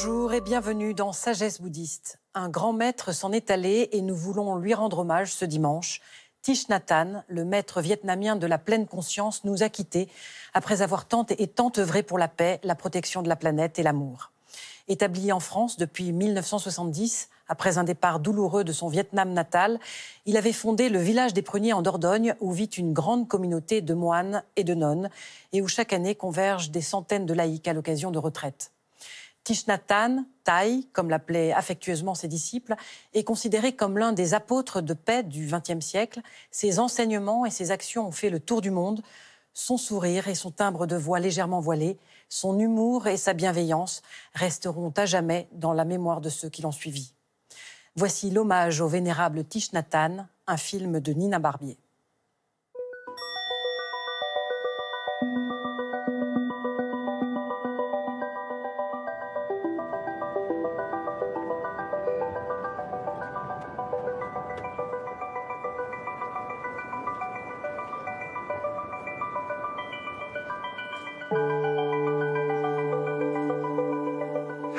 Bonjour et bienvenue dans Sagesse bouddhiste. Un grand maître s'en est allé et nous voulons lui rendre hommage ce dimanche. Thich Nhat Hanh, le maître vietnamien de la pleine conscience, nous a quittés après avoir tant œuvré pour la paix, la protection de la planète et l'amour. Établi en France depuis 1970, après un départ douloureux de son Vietnam natal, il avait fondé le village des Pruniers en Dordogne, où vit une grande communauté de moines et de nonnes, et où chaque année convergent des centaines de laïcs à l'occasion de retraites. Thich Nhat Hanh, Thai, comme l'appelaient affectueusement ses disciples, est considéré comme l'un des apôtres de paix du XXe siècle. Ses enseignements et ses actions ont fait le tour du monde. Son sourire et son timbre de voix légèrement voilé, son humour et sa bienveillance resteront à jamais dans la mémoire de ceux qui l'ont suivi. Voici l'hommage au vénérable Thich Nhat Hanh, un film de Nina Barbier.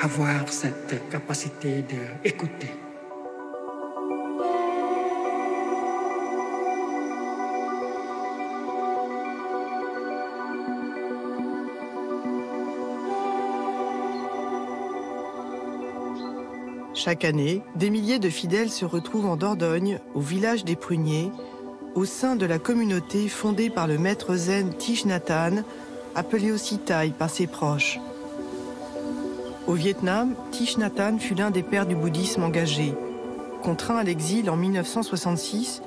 Avoir cette capacité d'écouter. Chaque année, des milliers de fidèles se retrouvent en Dordogne, au village des Pruniers, au sein de la communauté fondée par le maître zen Thich Nhat Hanh, appelé aussi Thai par ses proches. Au Vietnam, Thich Nhat Hanh fut l'un des pères du bouddhisme engagé. Contraint à l'exil en 1966,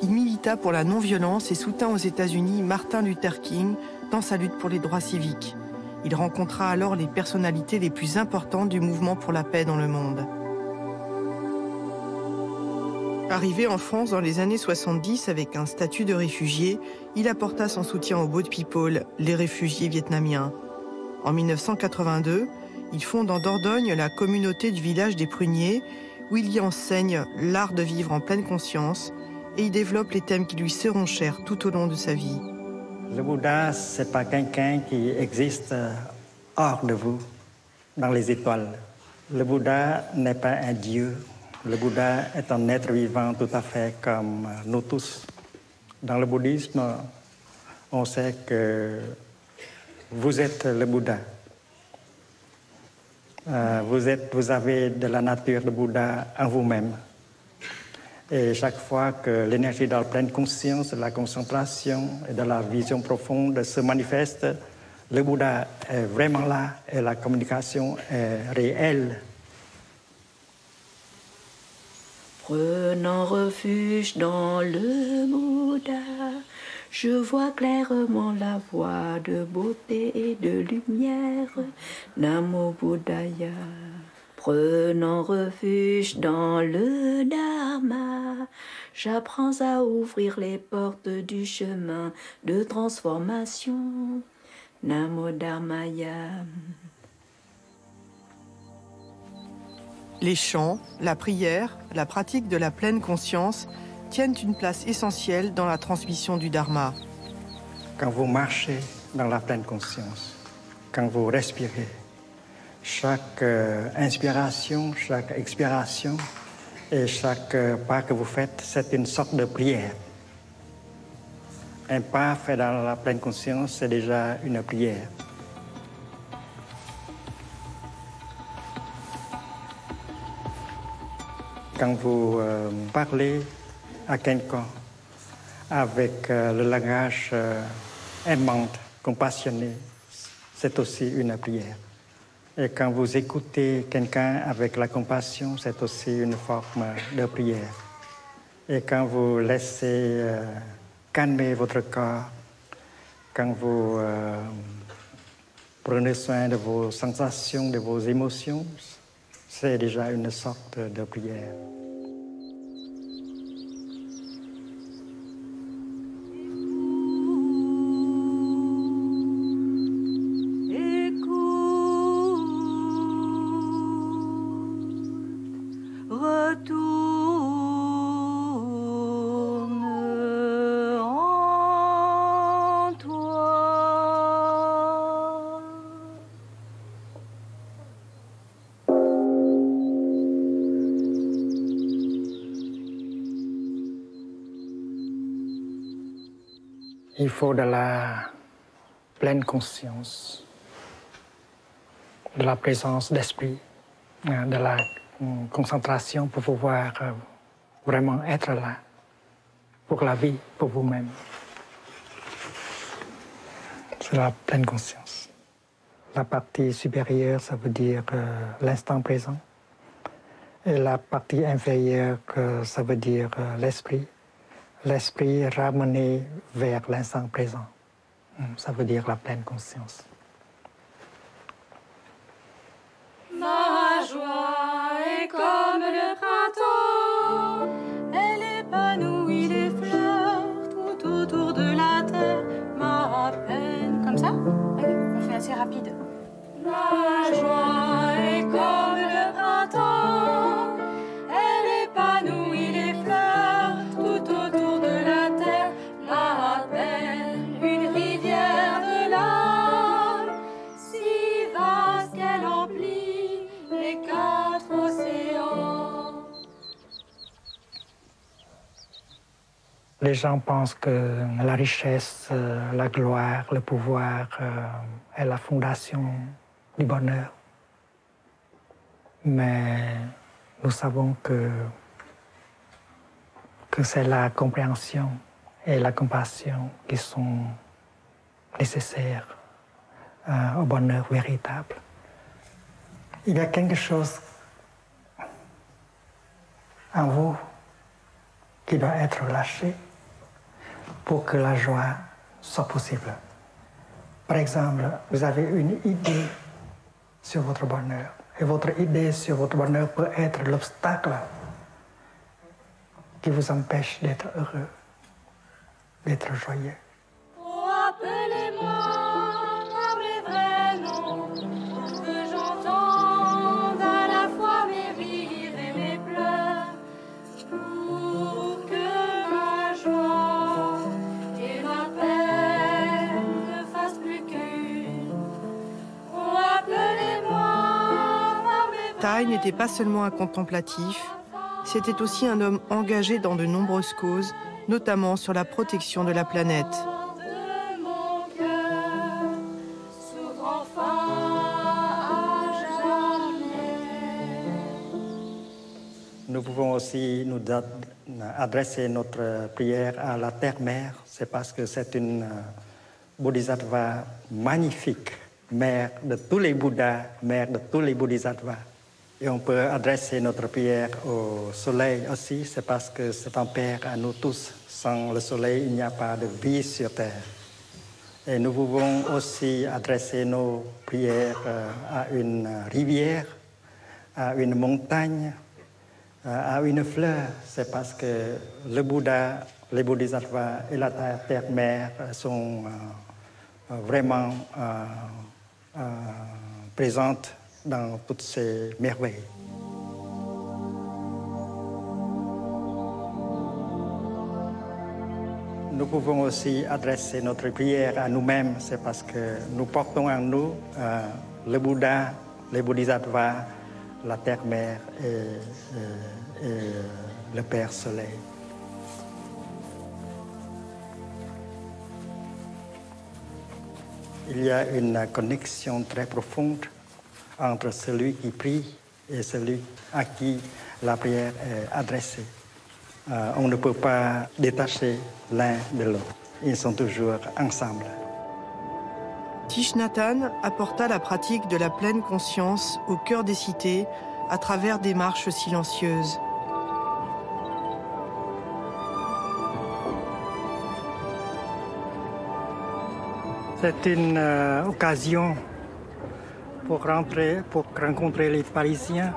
il milita pour la non-violence et soutint aux États-Unis Martin Luther King dans sa lutte pour les droits civiques. Il rencontra alors les personnalités les plus importantes du mouvement pour la paix dans le monde. Arrivé en France dans les années 70 avec un statut de réfugié, il apporta son soutien aux Boat People, les réfugiés vietnamiens. En 1982, il fonde en Dordogne la communauté du village des Pruniers, où il y enseigne l'art de vivre en pleine conscience et il développe les thèmes qui lui seront chers tout au long de sa vie. Le Bouddha, ce n'est pas quelqu'un qui existe hors de vous, dans les étoiles. Le Bouddha n'est pas un dieu. Le Bouddha est un être vivant tout à fait comme nous tous. Dans le bouddhisme, on sait que vous êtes le Bouddha. Vous avez de la nature de Bouddha en vous-même. Et chaque fois que l'énergie de la pleine conscience, de la concentration et de la vision profonde se manifeste, le Bouddha est vraiment là et la communication est réelle. Prenant refuge dans le Bouddha, je vois clairement la voie de beauté et de lumière. Namo Buddhaya. Prenant refuge dans le Dharma, j'apprends à ouvrir les portes du chemin de transformation. Namo Dharmaya. Les chants, la prière, la pratique de la pleine conscience tiennent une place essentielle dans la transmission du Dharma. Quand vous marchez dans la pleine conscience, quand vous respirez, chaque inspiration, chaque expiration et chaque pas que vous faites, c'est une sorte de prière. Un pas fait dans la pleine conscience, c'est déjà une prière. Quand vous parlez à quelqu'un avec le langage aimant, compassionné, c'est aussi une prière. Et quand vous écoutez quelqu'un avec la compassion, c'est aussi une forme de prière. Et quand vous laissez calmer votre corps, quand vous prenez soin de vos sensations, de vos émotions, c'est déjà une sorte de prière. Il faut de la pleine conscience, de la présence d'esprit, de la concentration pour pouvoir vraiment être là, pour la vie, pour vous-même. C'est la pleine conscience. La partie supérieure, ça veut dire l'instant présent. Et la partie inférieure, ça veut dire l'esprit. L'esprit ramené vers l'instant présent. Ça veut dire la pleine conscience. Ma joie est comme le printemps, elle épanouit les fleurs tout autour de la terre. Ma peine, comme ça? Oui, on fait assez rapide. Ma joie est comme le printemps, elle épanouit les fleurs tout autour de la terre. Ma peine, une rivière de larmes, si vaste qu'elle emplit les 4 océans. Les gens pensent que la richesse, la gloire, le pouvoir est la fondation du bonheur. Mais nous savons que c'est la compréhension et la compassion qui sont nécessaires au bonheur véritable. Il y a quelque chose en vous qui doit être lâché pour que la joie soit possible. Par exemple, vous avez une idée sur votre bonheur. Et votre idée sur votre bonheur peut être l'obstacle qui vous empêche d'être heureux, d'être joyeux. Oh, appelez-moi par mes vrais noms, pour que j'entende à la fois mes rires et mes pleurs, pour que ma joie et ma peine ne fassent plus qu'une. Oh, appelez-moi par mes vrais Tai n'était pas seulement un contemplatif, c'était aussi un homme engagé dans de nombreuses causes, notamment sur la protection de la planète. de mon cœur s'ouvre enfin à jamais. Nous pouvons aussi nous adresser notre prière à la Terre-Mère. C'est parce que c'est une bodhisattva magnifique, mère de tous les Bouddhas, mère de tous les bodhisattvas. Et on peut adresser notre prière au soleil aussi, c'est parce que c'est un père à nous tous. Sans le soleil, il n'y a pas de vie sur terre. Et nous pouvons aussi adresser nos prières à une rivière, à une montagne, à une fleur. C'est parce que le Bouddha, les bodhisattvas et la terre-mère sont vraiment présentes dans toutes ces merveilles. Nous pouvons aussi adresser notre prière à nous-mêmes, c'est parce que nous portons en nous le Bouddha, les bodhisattvas, la terre-mère et le Père Soleil. Il y a une connexion très profonde entre celui qui prie et celui à qui la prière est adressée. On ne peut pas détacher l'un de l'autre. Ils sont toujours ensemble. Thich Nhat Hanh apporta la pratique de la pleine conscience au cœur des cités à travers des marches silencieuses. C'est une occasion pour rencontrer les Parisiens,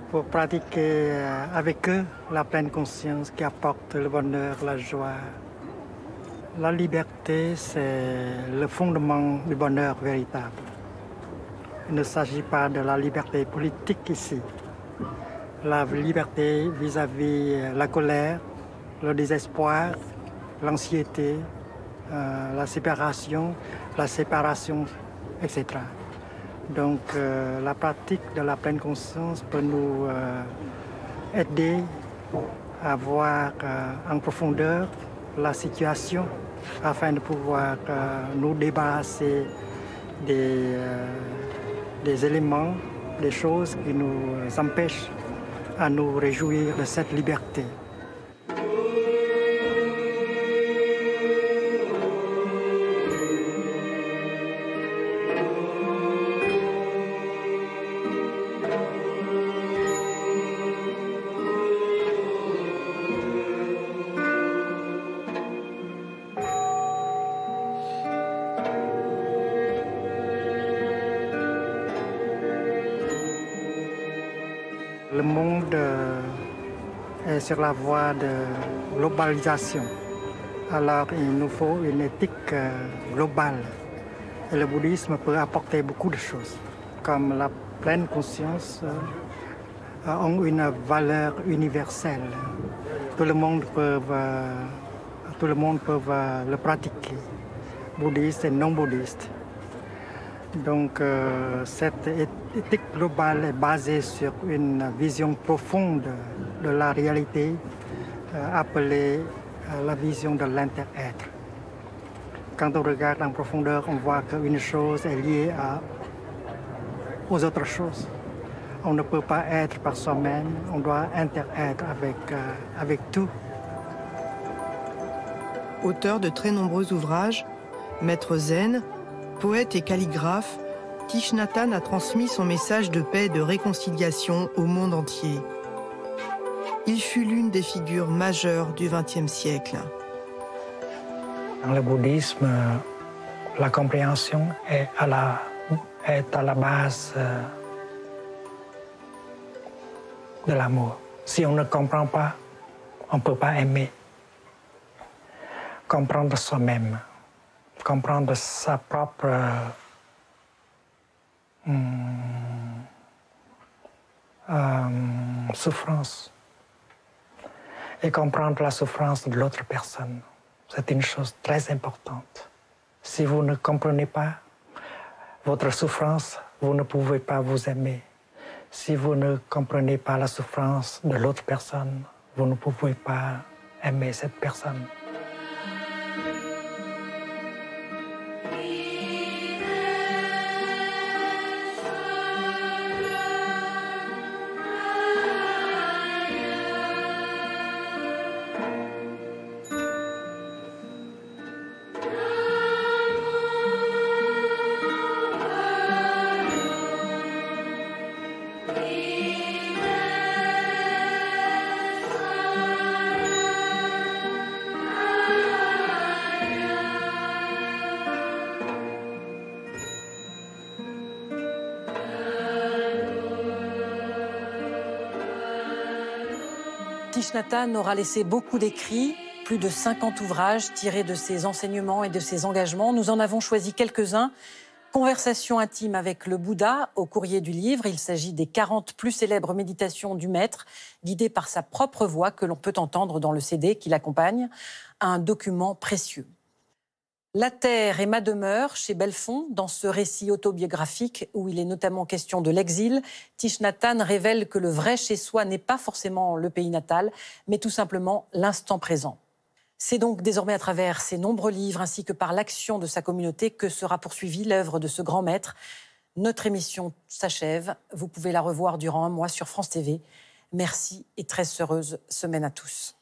pour pratiquer avec eux la pleine conscience qui apporte le bonheur, la joie. La liberté, c'est le fondement du bonheur véritable. Il ne s'agit pas de la liberté politique ici. La liberté vis-à-vis la colère, le désespoir, l'anxiété, la séparation, etc. Donc la pratique de la pleine conscience peut nous aider à voir en profondeur la situation afin de pouvoir nous débarrasser des éléments, des choses qui nous empêchent à nous réjouir de cette liberté. Le monde est sur la voie de globalisation. Alors il nous faut une éthique globale. Et le bouddhisme peut apporter beaucoup de choses, comme la pleine conscience ont une valeur universelle. Tout le monde peut le pratiquer, bouddhiste et non bouddhiste. Donc cette éthique globale est basée sur une vision profonde de la réalité appelée la vision de l'inter-être. Quand on regarde en profondeur, on voit qu'une chose est liée aux autres choses. On ne peut pas être par soi-même, on doit inter-être avec tout. Auteur de très nombreux ouvrages, maître zen, poète et calligraphe, Thich Nhat Hanh a transmis son message de paix et de réconciliation au monde entier. Il fut l'une des figures majeures du XXe siècle. Dans le bouddhisme, la compréhension est à la base de l'amour. Si on ne comprend pas, on ne peut pas aimer. Comprendre soi-même, comprendre sa propre souffrance et comprendre la souffrance de l'autre personne. C'est une chose très importante. Si vous ne comprenez pas votre souffrance, vous ne pouvez pas vous aimer. Si vous ne comprenez pas la souffrance de l'autre personne, vous ne pouvez pas aimer cette personne. Thich Nhat Hanh aura laissé beaucoup d'écrits, plus de 50 ouvrages tirés de ses enseignements et de ses engagements. Nous en avons choisi quelques-uns. Conversation intime avec le Bouddha, au courrier du livre. Il s'agit des 40 plus célèbres méditations du maître, guidées par sa propre voix que l'on peut entendre dans le CD qui l'accompagne. Un document précieux. La terre est ma demeure, chez Belfond, dans ce récit autobiographique où il est notamment question de l'exil, Thich Nhat Hanh révèle que le vrai chez-soi n'est pas forcément le pays natal, mais tout simplement l'instant présent. C'est donc désormais à travers ses nombreux livres ainsi que par l'action de sa communauté que sera poursuivie l'œuvre de ce grand maître. Notre émission s'achève. Vous pouvez la revoir durant un mois sur France TV. Merci et très heureuse semaine à tous.